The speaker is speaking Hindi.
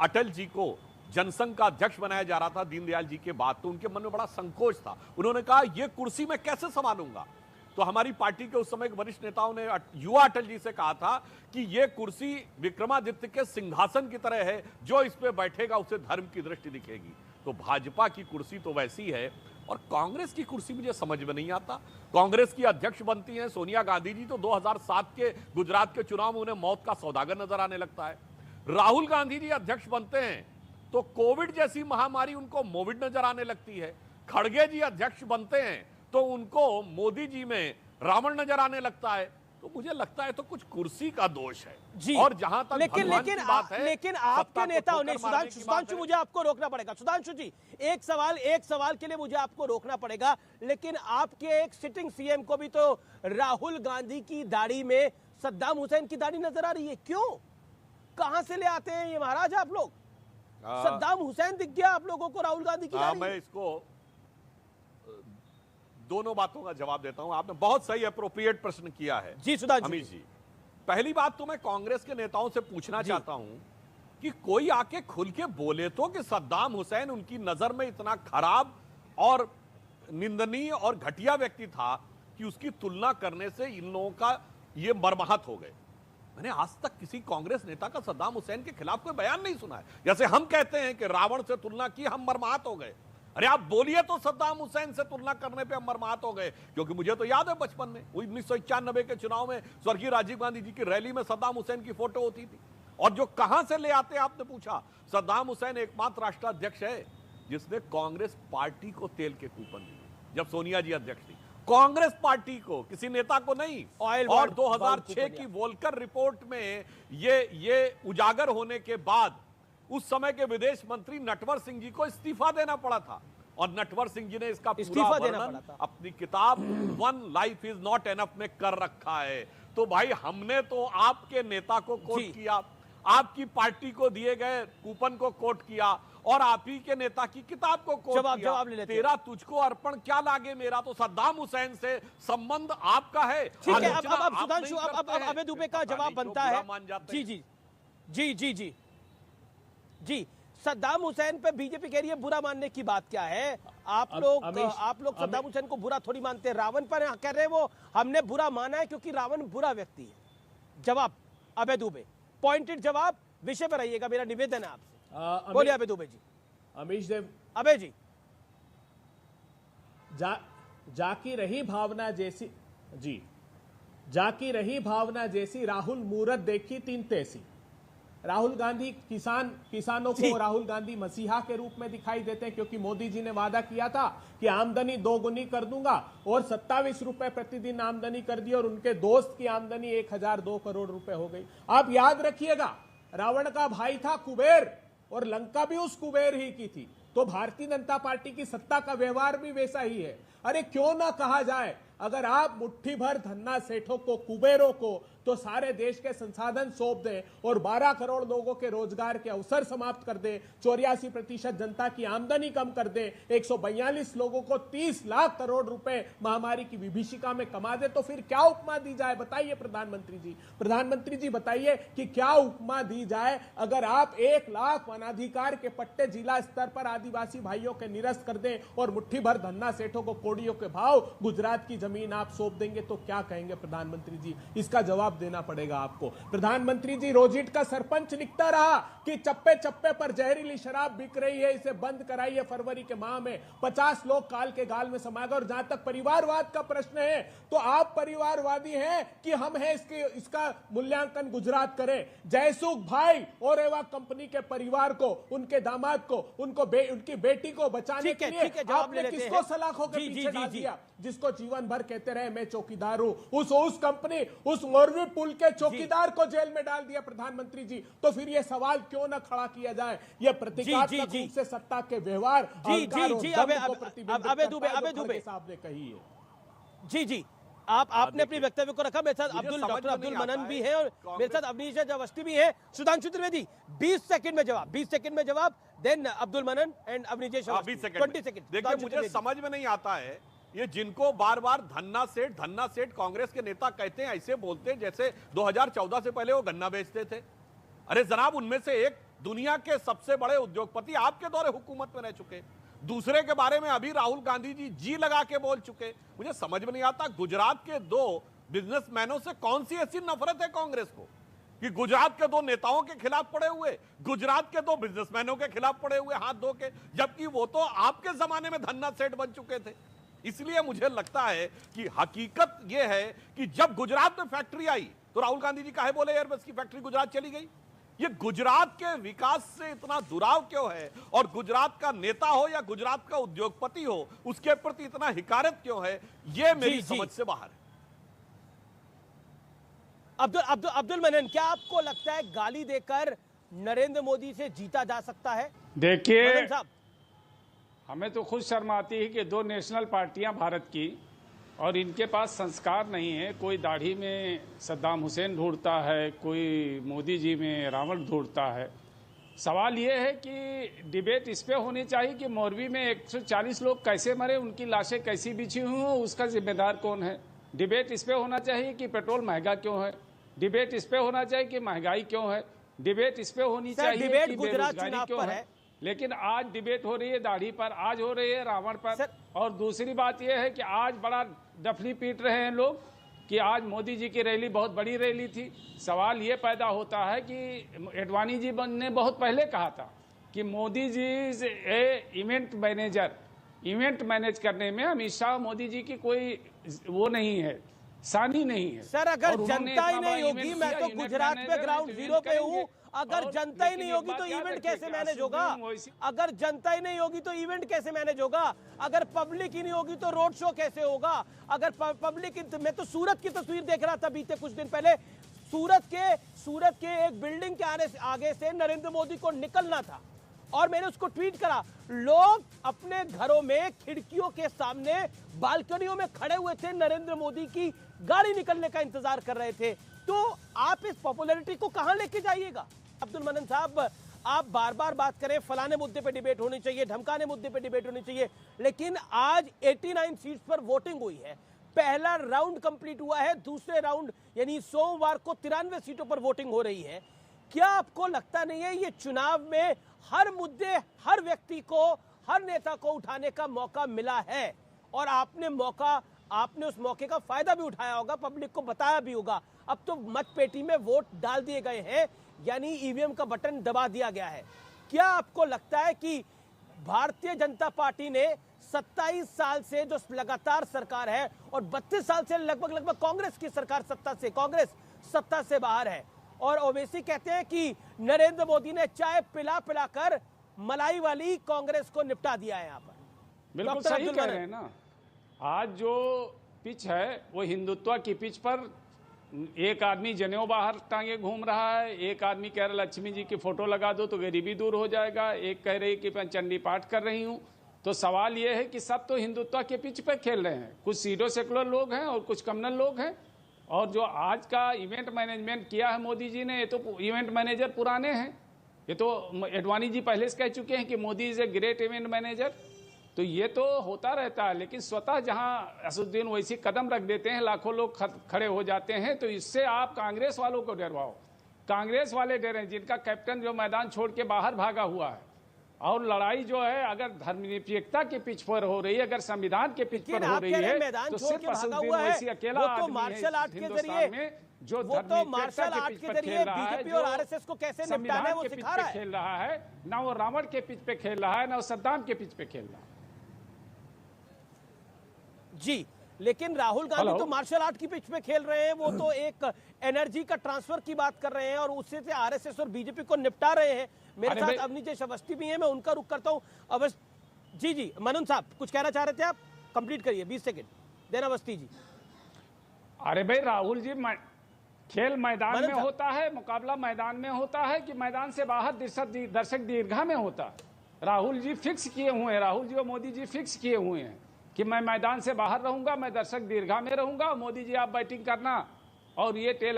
अटल जी को जनसंघ का अध्यक्ष बनाया जा रहा था दीनदयाल जी के बाद, तो उनके मन में बड़ा संकोच था। उन्होंने कहा ये कुर्सी मैं कैसे संभालूंगा। तो हमारी पार्टी के उस समय के वरिष्ठ नेताओं ने युवा अटल जी से कहा था कि यह कुर्सी विक्रमादित्य के सिंहासन की तरह है, जो इस पे बैठेगा उसे धर्म की दृष्टि दिखेगी। तो भाजपा की कुर्सी तो वैसी है, और कांग्रेस की कुर्सी मुझे समझ में नहीं आता। कांग्रेस की अध्यक्ष बनती हैं सोनिया गांधी जी, तो 2007 के गुजरात के चुनाव में उन्हें मौत का सौदागर नजर आने लगता है। राहुल गांधी जी अध्यक्ष बनते हैं तो कोविड जैसी महामारी उनको मोविड नजर आने लगती है। खड़गे जी अध्यक्ष बनते हैं तो उनको मोदी जी में रावण नजर आने लगता है। तो मुझे लगता है तो कुछ कुर्सी का दोष है जी। और जहां तक भगवान की बात है, लेकिन आपके नेताओं ने, सुधांशु मुझे आपको रोकना पड़ेगा। सुधांशु जी, एक सवाल के लिए मुझे आपको रोकना पड़ेगा, लेकिन आपके एक सिटिंग सीएम को भी तो राहुल गांधी की दाढ़ी में सद्दाम हुसैन की दाढ़ी नजर आ रही है। क्यों, कहां से ले आते हैं ये महाराज आप लोग? सद्दाम हुसैन दिख गया आप लोगों को राहुल गांधी की दाढ़ी? मैं इसको दोनों बातों का जवाब देता हूं। आपने बहुत सही अप्रोप्रिएट प्रश्न किया है जी सुधांशु अमित जी। पहली बात तो मैं कांग्रेस के नेताओं से पूछना चाहता हूं कि कोई आके खुल के बोले तो कि सद्दाम हुसैन उनकी नजर में इतना खराब और निंदनीय और घटिया व्यक्ति था कि उसकी तुलना करने से इन लोगों का ये मर्माहत हो गए। मैंने आज तक किसी कांग्रेस नेता का सद्दाम हुसैन के खिलाफ कोई बयान नहीं सुना है। जैसे हम कहते हैं कि रावण से तुलना की, हम मर्माहत हो गए। अरे आप बोलिए तो सद्दाम हुसैन से तुलना करने पे हम मर्माहत हो गए, क्योंकि मुझे तो याद है बचपन में 1991 के चुनाव में स्वर्गीय राजीव गांधी जी की रैली में सद्दाम हुसैन की फोटो होती थी। और जो कहां से ले आते आपने पूछा, सद्दाम हुसैन एकमात्र राष्ट्राध्यक्ष है जिसने कांग्रेस पार्टी को तेल के कूपन दिए जब सोनिया जी अध्यक्ष थी। कांग्रेस पार्टी को, किसी नेता को नहीं। और 2006 की वोल्कर रिपोर्ट में ये उजागर होने के बाद उस समय के विदेश मंत्री नटवर सिंह जी को इस्तीफा देना पड़ा था, और नटवर सिंह जी ने इसका पूरा वर्णन अपनी किताब one life is not enough में कर रखा है। तो भाई हमने तो आपके नेता को कोट किया, आपकी पार्टी को दिए गए कूपन को कोट किया, और आप ही के नेता की किताब को कोट किया। तेरा तुझको अर्पण क्या लागे मेरा, तो सद्दाम हुसैन से संबंध आपका है। ठीक है, अब सुधांशु, अब अभय दुबे का जवाब बनता है। जी जी जी जी जी जी, सद्दाम हुसैन पे बीजेपी कह रही है बुरा मानने की बात क्या है? आप लोग सद्दाम हुसैन को बुरा थोड़ी मानते हैं। रावण पर कह रहे हैं वो हमने बुरा माना है क्योंकि रावण बुरा व्यक्ति है। जवाब अभय दुबे, पॉइंटेड जवाब, विषय पर रहिएगा, मेरा निवेदन है आपसे। बोलिए अभय दुबे जी। अमीश देव, अभय जी, जाकी रही भावना जैसी, जी, जाकी रही भावना जैसी राहुल मूरत देखी तीन तैसी। राहुल गांधी किसानों को राहुल गांधी मसीहा के रूप में दिखाई देते हैं, क्योंकि मोदी जी ने वादा किया था कि आमदनी दोगुनी कर दूंगा, और 27 रुपए प्रतिदिन आमदनी कर दी, और उनके दोस्त की आमदनी 1002 करोड़ रुपए हो गई। आप याद रखिएगा, रावण का भाई था कुबेर, और लंका भी उस कुबेर ही की थी। तो भारतीय जनता पार्टी की सत्ता का व्यवहार भी वैसा ही है। अरे क्यों ना कहा जाए, अगर आप मुट्ठी भर धन्ना सेठों को, कुबेरों को, तो सारे देश के संसाधन सौंप दें और 12 करोड़ लोगों के रोजगार के अवसर समाप्त कर दें, 84% जनता की आमदनी कम कर दें, 142 लोगों को 30 लाख करोड़ रुपए महामारी की विभीषिका में कमा दे, तो फिर क्या उपमा दी जाए? बताइए प्रधानमंत्री जी। प्रधानमंत्री जी बताइए कि क्या उपमा दी जाए अगर आप 1 लाख वनाधिकार के पट्टे जिला स्तर पर आदिवासी भाइयों के निरस्त कर दें और मुट्ठी भर धन्ना सेठों को कोड़ियों के भाव गुजरात की जमीन आप सौंप देंगे, तो क्या कहेंगे प्रधानमंत्री जी? इसका जवाब देना पड़ेगा आपको। प्रधानमंत्री जी, रोजिट का सरपंच लिखता रहा कि चप्पे चप्पे पर जहरीली शराब बिक रही है, इसे बंद कराइए। फरवरी के माह में 50 लोग काल के गाल में समा गए। और जहां तक परिवारवाद का प्रश्न है, तो आप परिवारवादी हैं कि हम हैं इसका मूल्यांकन गुजरात करें। जयसुख भाई और एवा कंपनी के परिवार को, उनके दामाद को, उनकी बेटी को बचाने के लिए आपने किसको सलाखों के पीछे डाल दिया? जिसको जीवन भर कहते रहे मैं चौकीदार हूं, उस कंपनी, उस मोरवी पुल के चौकीदार को जेल में डाल दिया प्रधानमंत्री जी। तो फिर यह सवाल क्यों ना खड़ा किया जाए? यह प्रतीकात्मक रूप से सत्ता के व्यवहार अभय दुबे साहब ने कही है। जी जी, आपने अपने वक्तव्य को रखा। मेरे साथ डॉक्टर अब्दुल मनन भी है और मेरे साथ अवनीश अवस्थी भी है। सुधांशु त्रिवेदी, 20 सेकंड में जवाब, 20 सेकंड में जवाब, then Abdul Mannan and Avnish Awasthi, 20 second. देखिए, मुझे समझ में नहीं आता है ये जिनको बार बार धन्ना सेठ कांग्रेस के नेता कहते हैं, ऐसे बोलते हैं जैसे 2014 से पहले वो गन्ना बेचते थे। अरे जनाब, उनमें से एक दुनिया के सबसे बड़े उद्योगपति आपके दौरे हुकूमत में रह चुके, दूसरे के बारे में अभी राहुल गांधी जी लगा के बोल चुके। मुझे समझ में नहीं आता गुजरात के दो बिजनेसमैनों से कौन सी ऐसी नफरत है कांग्रेस को कि गुजरात के दो नेताओं के खिलाफ पड़े हुए, गुजरात के दो बिजनेसमैनों के खिलाफ पड़े हुए हाथ धो के, जबकि वो तो आपके जमाने में धन्ना सेठ बन चुके थे। इसलिए मुझे लगता है कि हकीकत यह है कि जब गुजरात में फैक्ट्री आई तो राहुल गांधी जी काहे बोले एयरबस की फैक्ट्री गुजरात चली गई। ये गुजरात के विकास से इतना दुराव क्यों है, और गुजरात का नेता हो या गुजरात का उद्योगपति हो उसके प्रति इतना हिकारत क्यों है, ये मेरी समझ से बाहर है। अब्दुल मनन, क्या आपको लगता है गाली देकर नरेंद्र मोदी से जीता जा सकता है? देखिए, हमें तो खुद शर्म आती है कि दो नेशनल पार्टियां भारत की, और इनके पास संस्कार नहीं है। कोई दाढ़ी में सद्दाम हुसैन ढूंढता है, कोई मोदी जी में रावण ढूंढता है। सवाल ये है कि डिबेट इस पे होनी चाहिए कि मोरबी में 140 लोग कैसे मरे, उनकी लाशें कैसी बिछी हुई हों, उसका जिम्मेदार कौन है। डिबेट इस पे होना चाहिए कि पेट्रोल महंगा क्यों है। डिबेट इस पे होना चाहिए कि महंगाई क्यों है। डिबेट इस पे होनी चाहिए कि बेरोजगारी क्यों है। लेकिन आज डिबेट हो रही है दाढ़ी पर, आज हो रही है रावण पर। और दूसरी बात यह है कि आज बड़ा डफली पीट रहे हैं लोग कि आज मोदी जी की रैली बहुत बड़ी रैली थी। सवाल ये पैदा होता है कि एडवाणी जी ने बहुत पहले कहा था कि Modi ji event manager, event manage करने में अमित शाह मोदी जी की कोई वो नहीं है, सानी नहीं है। सर अगर जनता ही नहीं होगी, मैं तो गुजरात में ग्राउंड जीरो पे हूँ, अगर जनता ही नहीं होगी तो इवेंट कैसे मैनेज होगा? अगर जनता ही नहीं होगी तो इवेंट कैसे मैनेज होगा? अगर पब्लिक ही नहीं होगी तो रोड शो कैसे होगा? अगर पब्लिक, मैं तो सूरत की तस्वीर देख रहा था बीते कुछ दिन पहले, सूरत के एक बिल्डिंग के आगे से नरेंद्र मोदी को निकलना था और मैंने उसको ट्वीट करा। लोग अपने घरों में खिड़कियों के सामने बालकनियों में खड़े हुए थे, नरेंद्र मोदी की गाड़ी निकलने का इंतजार कर रहे थे। तो आप इस पॉपुलैरिटी को कहां लेके जाइएगा? अब्दुल मनन साहब, आप बार बार बात करें फलाने मुद्दे पे डिबेट होनी चाहिए, धमकाने मुद्दे पे डिबेट होनी चाहिए, लेकिन आज 89 सीट्स पर वोटिंग हुई है। पहला राउंड कंप्लीट हुआ है, दूसरे राउंड यानी सोमवार को 93 सीटों पर वोटिंग हो रही है। क्या आपको लगता नहीं है ये चुनाव में हर मुद्दे, हर व्यक्ति को, हर नेता को उठाने का मौका मिला है और आपने उस मौके का फायदा भी उठाया होगा, पब्लिक को बताया भी होगा। अब तो मतपेटी में वोट डाल दिए गए हैं, यानी ईवीएम का बटन दबा दिया गया है। क्या आपको लगता है कि भारतीय जनता पार्टी ने 27 साल से जो लगातार सरकार है और 32 साल से लगभग कांग्रेस की सरकार कांग्रेस सत्ता से बाहर है, और ओवैसी कहते हैं कि नरेंद्र मोदी ने चाय पिला पिलाकर मलाई वाली कांग्रेस को निपटा दिया है यहाँ पर। बिल्कुल सही कह रहे हैं ना। आज जो पिच है वो हिंदुत्व की पिच पर एक आदमी जनेऊ बाहर टांगे घूम रहा है, एक आदमी कह रहा लक्ष्मी जी की फोटो लगा दो तो गरीबी दूर हो जाएगा, एक कह रही कि मैं चंडी पाठ कर रही हूँ। तो सवाल ये है कि सब तो हिंदुत्व के पिच पे खेल रहे हैं। कुछ सीडो सेकुलर लोग हैं और कुछ कम्युनल लोग हैं। और जो आज का इवेंट मैनेजमेंट किया है मोदी जी ने, ये तो इवेंट मैनेजर पुराने हैं। ये तो एडवाणी जी पहले से कह चुके हैं कि Modi is a great event manager. तो ये तो होता रहता है, लेकिन स्वतः जहां असदुद्दीन ओवैसी कदम रख देते हैं लाखों लोग खड़े हो जाते हैं। तो इससे आप कांग्रेस वालों को डरवाओ। कांग्रेस वाले डरे जिनका कैप्टन जो मैदान छोड़ के बाहर भागा हुआ है। और लड़ाई जो है अगर धर्मनिरपेक्षता के पिच पर हो रही है, अगर संविधान के पिच पर हो रही है, तो सिर्फ असदुद्दीन ओवैसी अकेला आदमी है जो धर्मनिरपेक्षता के पिच पर खेल रहा है, जो आरएसएस को कैसे निपटाना है वो सिखा रहा है। खेल रहा है ना, वो रावण के पिच पे खेल रहा है ना वो सद्दाम के पिच पे खेल रहा है। जी, लेकिन राहुल गांधी तो मार्शल आर्ट की पिच पे खेल रहे हैं। वो तो एक एनर्जी का ट्रांसफर की बात कर रहे हैं और उससे से आरएसएस और बीजेपी को निपटा रहे हैं। मेरे साथ अवनीश अवस्थी भी हैं, मैं उनका रुख करता हूं। जी मनन साहब कुछ कहना चाह रहे थे आप, कंप्लीट करिए 20 सेकंड। देन अवस्थी जी। अरे भाई राहुल जी, खेल मैदान में होता है, मुकाबला मैदान में होता है कि मैदान से बाहर दर्शक दीर्घा में होता है। राहुल जी फिक्स किए हुए हैं, राहुल जी और मोदी जी फिक्स किए हुए हैं कि मैं मैदान से बाहर रहूंगा, मैं दर्शक दीर्घा में रहूंगा, मोदी जी आप बैटिंग करना और ये टेल